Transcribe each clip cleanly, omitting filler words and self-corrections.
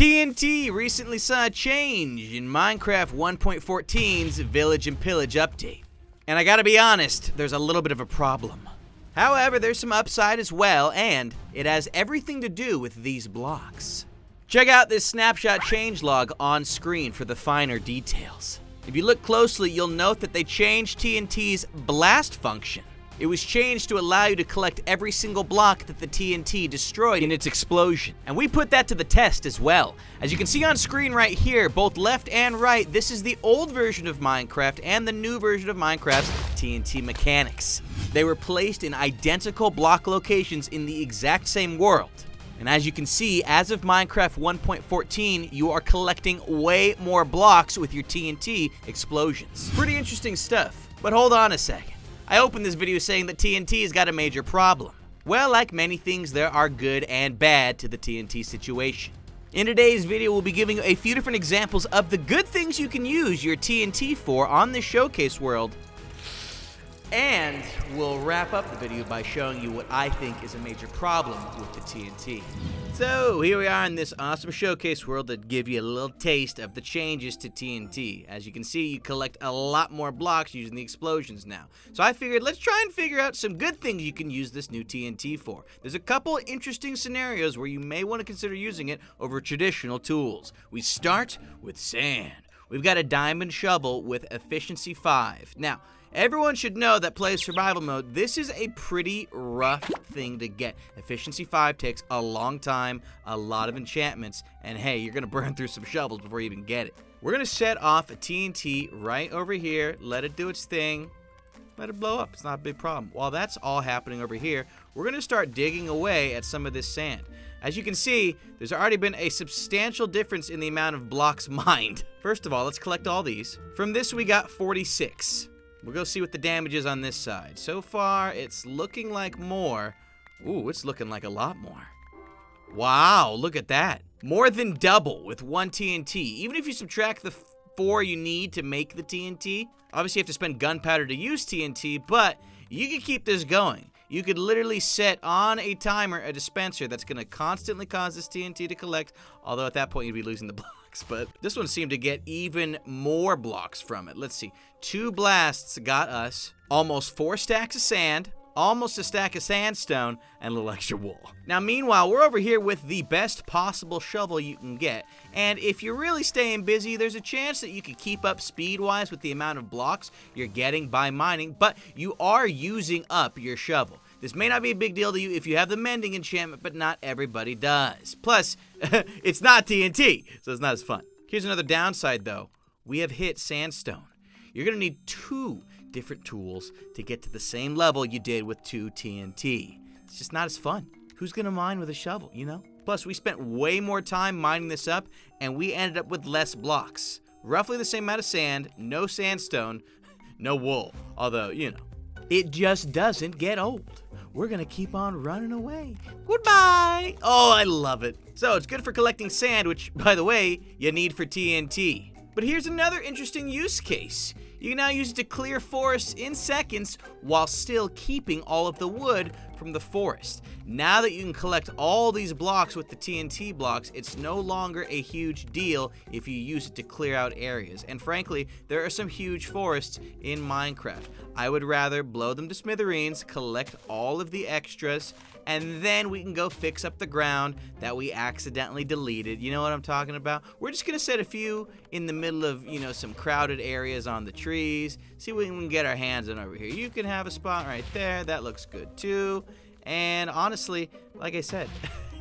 TNT recently saw a change in Minecraft 1.14's Village and Pillage update. And I gotta be honest, there's a little bit of a problem. However, there's some upside as well, and it has everything to do with these blocks. Check out this snapshot changelog on screen for the finer details. If you look closely, you'll note that they changed TNT's blast function. It was changed to allow you to collect every single block that the TNT destroyed in its explosion. And we put that to the test as well. As you can see on screen right here, both left and right, this is the old version of Minecraft and the new version of Minecraft's TNT mechanics. They were placed in identical block locations in the exact same world. And as you can see, as of Minecraft 1.14, you are collecting way more blocks with your TNT explosions. Pretty interesting stuff. But hold on a second. I opened this video saying that TNT has got a major problem. Well, like many things, there are good and bad to the TNT situation. In today's video, we'll be giving you a few different examples of the good things you can use your TNT for on this showcase world. And we'll wrap up the video by showing you what I think is a major problem with the TNT. So here we are in this awesome showcase world that give you a little taste of the changes to TNT. As you can see, you collect a lot more blocks using the explosions now. So I figured let's try and figure out some good things you can use this new TNT for. There's a couple interesting scenarios where you may want to consider using it over traditional tools. We start with sand. We've got a diamond shovel with efficiency 5. Now, everyone should know that plays survival mode, this is a pretty rough thing to get. Efficiency 5 takes a long time, a lot of enchantments, and hey, you're gonna burn through some shovels before you even get it. We're gonna set off a TNT right over here, let it do its thing, let it blow up, it's not a big problem. While that's all happening over here, we're gonna start digging away at some of this sand. As you can see, there's already been a substantial difference in the amount of blocks mined. First of all, let's collect all these. From this, we got 46. We'll go see what the damage is on this side. So far, it's looking like more. Ooh, it's looking like a lot more. Wow, look at that. More than double with one TNT. Even if you subtract the 4 you need to make the TNT, obviously you have to spend gunpowder to use TNT, but you can keep this going. You could literally set on a timer, a dispenser that's going to constantly cause this TNT to collect, although at that point you'd be losing the blocks. But this one seemed to get even more blocks from it. Let's see. 2 blasts got us almost 4 stacks of sand, almost a stack of sandstone, and a little extra wool. Now, meanwhile, we're over here with the best possible shovel you can get. And if you're really staying busy, there's a chance that you could keep up speed-wise with the amount of blocks you're getting by mining, but you are using up your shovel. This may not be a big deal to you if you have the mending enchantment, but not everybody does. Plus, it's not TNT, so it's not as fun. Here's another downside, though. We have hit sandstone. You're going to need 2 different tools to get to the same level you did with 2 TNT. It's just not as fun. Who's going to mine with a shovel, you know? Plus, we spent way more time mining this up, and we ended up with less blocks. Roughly the same amount of sand, no sandstone, no wool. Although, you know, it just doesn't get old. We're gonna keep on running away. Goodbye! Oh, I love it. So it's good for collecting sand, which, by the way, you need for TNT. But here's another interesting use case. You can now use it to clear forests in seconds while still keeping all of the wood from the forest. Now that you can collect all these blocks with the TNT blocks, it's no longer a huge deal if you use it to clear out areas. And frankly, there are some huge forests in Minecraft. I would rather blow them to smithereens, collect all of the extras, and then we can go fix up the ground that we accidentally deleted. You know what I'm talking about? We're just gonna set a few in the middle of, you know, some crowded areas on the trees. See what we can get our hands on over here. You can have a spot right there. That looks good too. And honestly, like I said,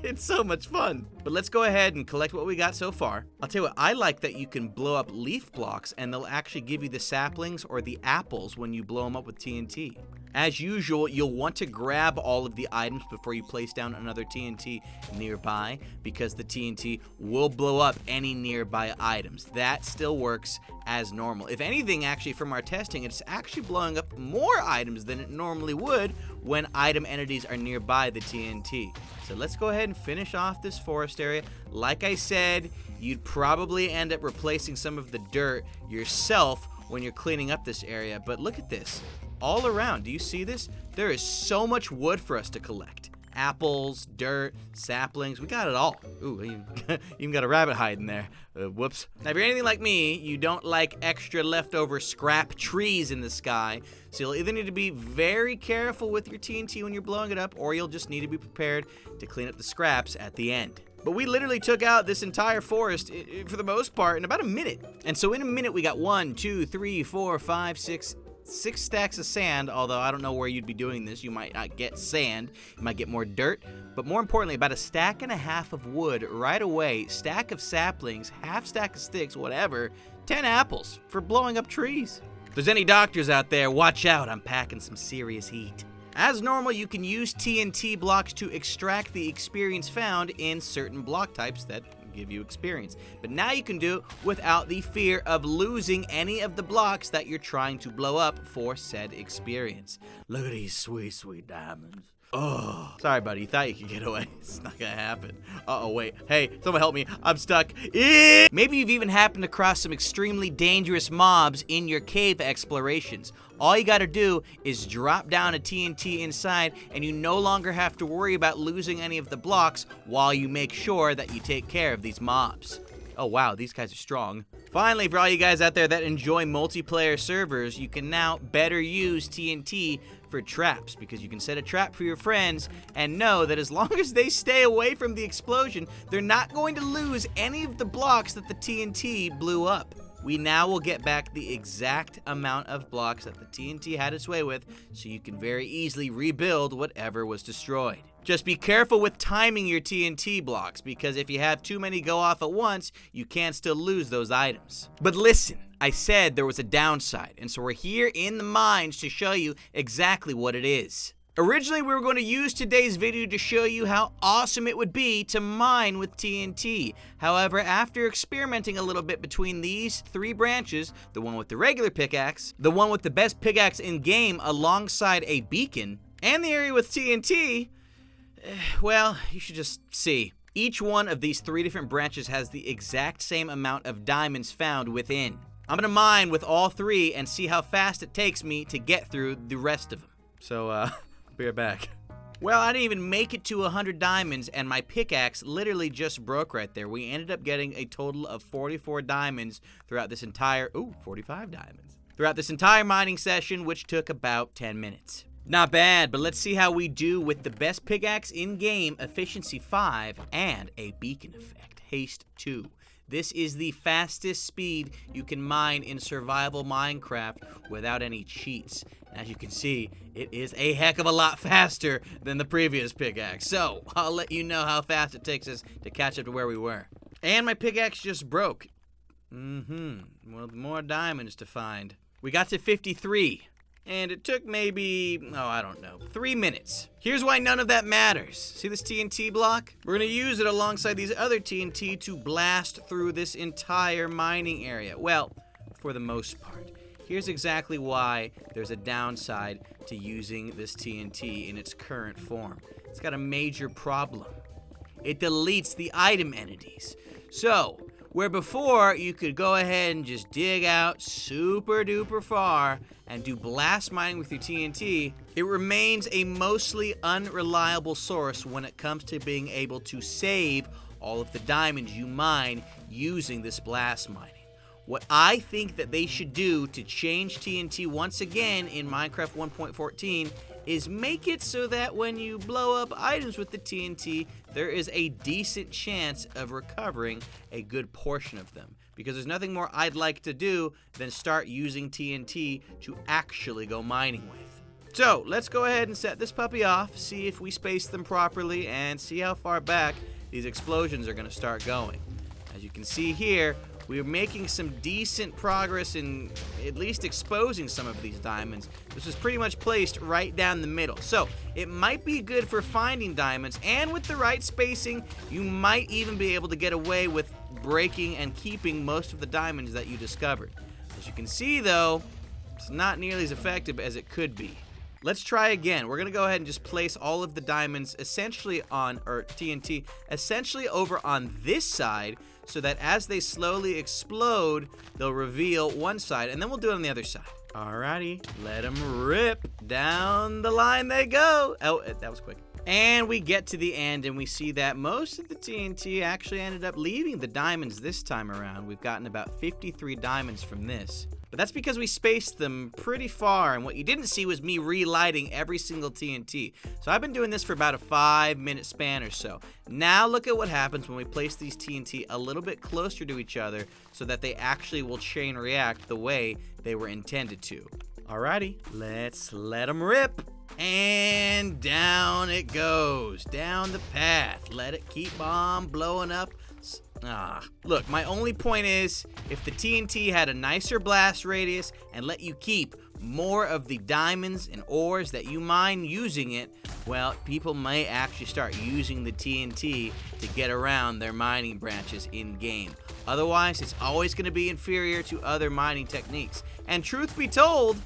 it's so much fun. But let's go ahead and collect what we got so far. I'll tell you what, I like that you can blow up leaf blocks and they'll actually give you the saplings or the apples when you blow them up with TNT. As usual, you'll want to grab all of the items before you place down another TNT nearby, because the TNT will blow up any nearby items. That still works as normal. If anything, actually, from our testing, it's actually blowing up more items than it normally would when item entities are nearby the TNT. So let's go ahead and finish off this forest area. Like I said, you'd probably end up replacing some of the dirt yourself when you're cleaning up this area, but look at this. All around, do you see this? There is so much wood for us to collect. apples, dirt, saplings. We got it all. Ooh, even got a rabbit hide in there. Whoops. Now, if you're anything like me, you don't like extra leftover scrap trees in the sky, so you'll either need to be very careful with your TNT when you're blowing it up, or you'll just need to be prepared to clean up the scraps at the end. But we literally took out this entire forest, for the most part, in about a minute. And so in a minute, we got 1, 2, 3, 4, 5, 6 stacks of sand, although I don't know where you'd be doing this. You might not get sand, you might get more dirt, but more importantly, about a stack and a half of wood right away, stack of saplings, half stack of sticks, whatever, 10 apples for blowing up trees. If there's any doctors out there, watch out, I'm packing some serious heat. As normal, you can use TNT blocks to extract the experience found in certain block types that give you experience. But now you can do it without the fear of losing any of the blocks that you're trying to blow up for said experience. Look at these sweet, sweet diamonds. Oh, sorry, buddy. You thought you could get away. It's not gonna happen. Uh-oh, wait. Hey, someone help me. I'm stuck. Maybe you've even happened across some extremely dangerous mobs in your cave explorations. All you gotta do is drop down a TNT inside, and you no longer have to worry about losing any of the blocks while you make sure that you take care of these mobs. Oh, wow, these guys are strong. Finally, for all you guys out there that enjoy multiplayer servers, you can now better use TNT for traps, because you can set a trap for your friends and know that as long as they stay away from the explosion, they're not going to lose any of the blocks that the TNT blew up. We now will get back the exact amount of blocks that the TNT had its way with, so you can very easily rebuild whatever was destroyed. Just be careful with timing your TNT blocks, because if you have too many go off at once, you can still lose those items. But listen, I said there was a downside, and so we're here in the mines to show you exactly what it is. Originally, we were going to use today's video to show you how awesome it would be to mine with TNT. However, after experimenting a little bit between these 3 branches, the one with the regular pickaxe, the one with the best pickaxe in game alongside a beacon, and the area with TNT, well, you should just see. Each one of these 3 different branches has the exact same amount of diamonds found within. I'm gonna mine with all 3 and see how fast it takes me to get through the rest of them. So, be right back. Well, I didn't even make it to 100 diamonds, and my pickaxe literally just broke right there. We ended up getting a total of 44 diamonds throughout this entire, 45 diamonds. Throughout this entire mining session, which took about 10 minutes. Not bad, but let's see how we do with the best pickaxe in-game, Efficiency 5, and a beacon effect, Haste 2. This is the fastest speed you can mine in survival Minecraft without any cheats. And as you can see, it is a heck of a lot faster than the previous pickaxe. So, I'll let you know how fast it takes us to catch up to where we were. And my pickaxe just broke. Well, more diamonds to find. We got to 53. And it took maybe, I don't know, 3 minutes. Here's why none of that matters. See this TNT block? We're gonna use it alongside these other TNT to blast through this entire mining area. Well, for the most part. Here's exactly why there's a downside to using this TNT in its current form. It's got a major problem. It deletes the item entities. So, where before you could go ahead and just dig out super duper far and do blast mining with your TNT, it remains a mostly unreliable source when it comes to being able to save all of the diamonds you mine using this blast mining. What I think that they should do to change TNT once again in Minecraft 1.14 is make it so that when you blow up items with the TNT, there is a decent chance of recovering a good portion of them. Because there's nothing more I'd like to do than start using TNT to actually go mining with. So, let's go ahead and set this puppy off, see if we space them properly, and see how far back these explosions are going to start going. As you can see here, we're making some decent progress in at least exposing some of these diamonds. This is pretty much placed right down the middle. So it might be good for finding diamonds, and with the right spacing, you might even be able to get away with breaking and keeping most of the diamonds that you discovered. As you can see though, it's not nearly as effective as it could be. Let's try again. We're gonna go ahead and just place all of the diamonds essentially on, or TNT, essentially over on this side, so that as they slowly explode, they'll reveal one side, and then we'll do it on the other side. Alrighty, let them rip. Down the line they go. Oh, that was quick. And we get to the end and we see that most of the TNT actually ended up leaving the diamonds this time around. We've gotten about 53 diamonds from this. But that's because we spaced them pretty far, and what you didn't see was me relighting every single TNT. So I've been doing this for about a 5-minute span or so. Now look at what happens when we place these TNT a little bit closer to each other so that they actually will chain react the way they were intended to. Alrighty, let's let them rip. And down it goes, down the path. Let it keep on blowing up. Look, my only point is, if the TNT had a nicer blast radius and let you keep more of the diamonds and ores that you mine using it, well, people may actually start using the TNT to get around their mining branches in-game. Otherwise, it's always going to be inferior to other mining techniques. And truth be told,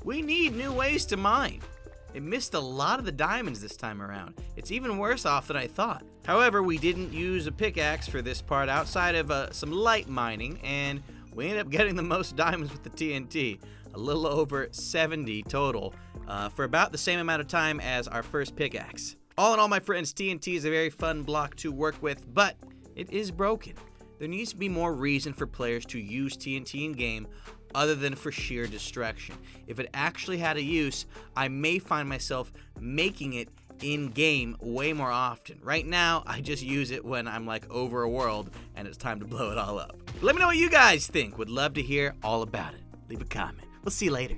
we need new ways to mine. It missed a lot of the diamonds this time around. It's even worse off than I thought. However, we didn't use a pickaxe for this part outside of some light mining, and we ended up getting the most diamonds with the TNT. A little over 70 total, for about the same amount of time as our first pickaxe. All in all, my friends, TNT is a very fun block to work with, but it is broken. There needs to be more reason for players to use TNT in game other than for sheer destruction. If it actually had a use, I may find myself making it in-game way more often. Right now, I just use it when I'm like over a world and it's time to blow it all up. Let me know what you guys think. Would love to hear all about it. Leave a comment. We'll see you later.